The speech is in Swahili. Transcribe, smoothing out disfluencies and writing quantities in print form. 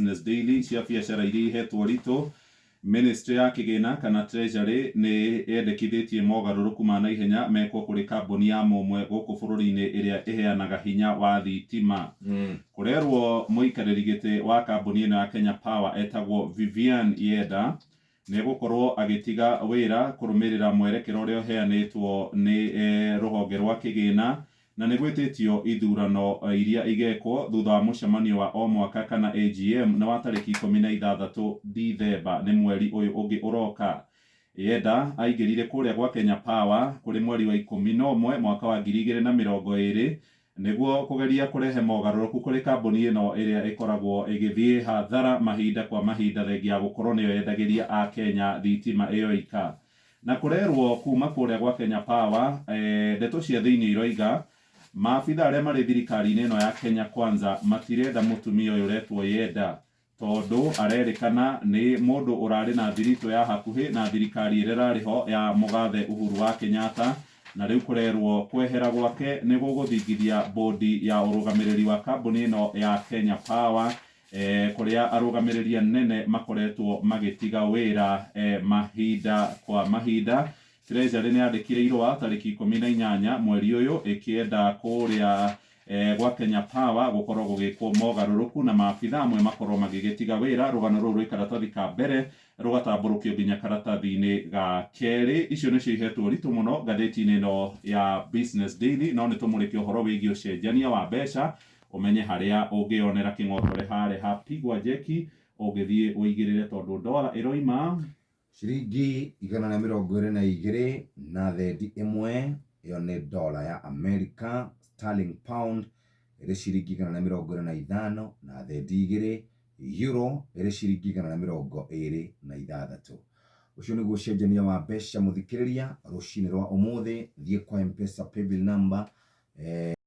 Business Daily cia biacara iria ihetwo rito. Ministry ya kigina kana treasury ni yendekithĩtie mogarũrũku ma naihenya mekwo kũrĩ kambuni ya Momwe gũkũ bũrũri-inĩ ĩrĩa ĩheanaga hinya wa thitima. Kũrerwo mũikarĩri gĩtĩ wa kambuni ĩno ya Kenya Power etagwo Vivian Yeda nĩ gũkorwo agĩtiga wĩra kũrũmĩrĩra mwerekero ũrĩa ũheanĩtwo nĩ rũhonge rwa kĩgĩna, na nĩ gwĩtĩtio ithurano iria igekwo thutha wa mũcemanio wa o mwaka kana AGM na wa tarĩki 16 Dithemba nĩ mweri ũyũ ũngĩ ũroka. Yeda aingĩrire kũrĩa gwa Kenya Power kũrĩ mweri wa 11 mwaka wa 2020 nĩguo kũgeria kũrehe mogarũrũku kũrĩ kambuni ĩno ĩrĩa ĩkoragwo ĩgĩthiĩ hathara mahinda kwa mahinda thengia gũkorwo nĩyo yendagĩria a Kenya thitima ĩyo ika. Na kũrerwo kuma kũrĩa gwa Kenya Power ndeto cia thĩinĩ iroiga maabitha arĩa marĩ thirikari-inĩ ĩno ya Kenya Kwanza matirenda mũtumia ũyũ ũretwo Yeda, tondũ arerĩkana nĩ mũndũ ũrarĩ na thirito ya hakuhĩ na thirikari ĩrĩa ĩrarĩ ho ya mũgathe Uhuru wa Kenyatta, na rĩu kũrerwo kwehera gwake nĩ gũgũthingithia bodi ya ũrũgamĩrĩri wa kambuni ĩno ya Kenya Power, kũrĩa arũgamĩrĩri anene makoretwo magĩtiga wĩra mahinda kwa mahinda. Treasury nĩ yandĩkire irũa tarĩki 18 mweri ũyũ ĩkĩenda kũrĩa gwa Kenya Power gũkorwo gũgĩkwo mogarũrũku na maabitha amwe makorwo magĩgĩtiga wĩra, rũgano rũrũ rwĩ karatathi ka mbere rũgatambũrũkio nginya karatathi-inĩ ga kerĩ. Icio nĩcio ihetwo ritũ mũno ngathĩti-inĩ ĩno ya Business Daily, no nĩ tũmũrĩke ũhoro wĩgiĩ ũcenjania wa mbeca, ũmenye harĩa ũngĩonera kĩng'otore harĩa hapigwa jeki ũngĩthiĩ ũigĩrĩre, tondũ ndora ĩroima ciringi 122 na thendi ĩmwe. Ĩyo nĩ dola ya America. Sterling pound ĩrĩ ciringi 125 na thendi 2. Euro ĩrĩ ciringi 126. Ũcio nĩguo ũcenjania wa mbeca mũthikĩrĩria rũcinĩ rwa ũmũthĩ. Thiĩ kwa M-Pesa paybill number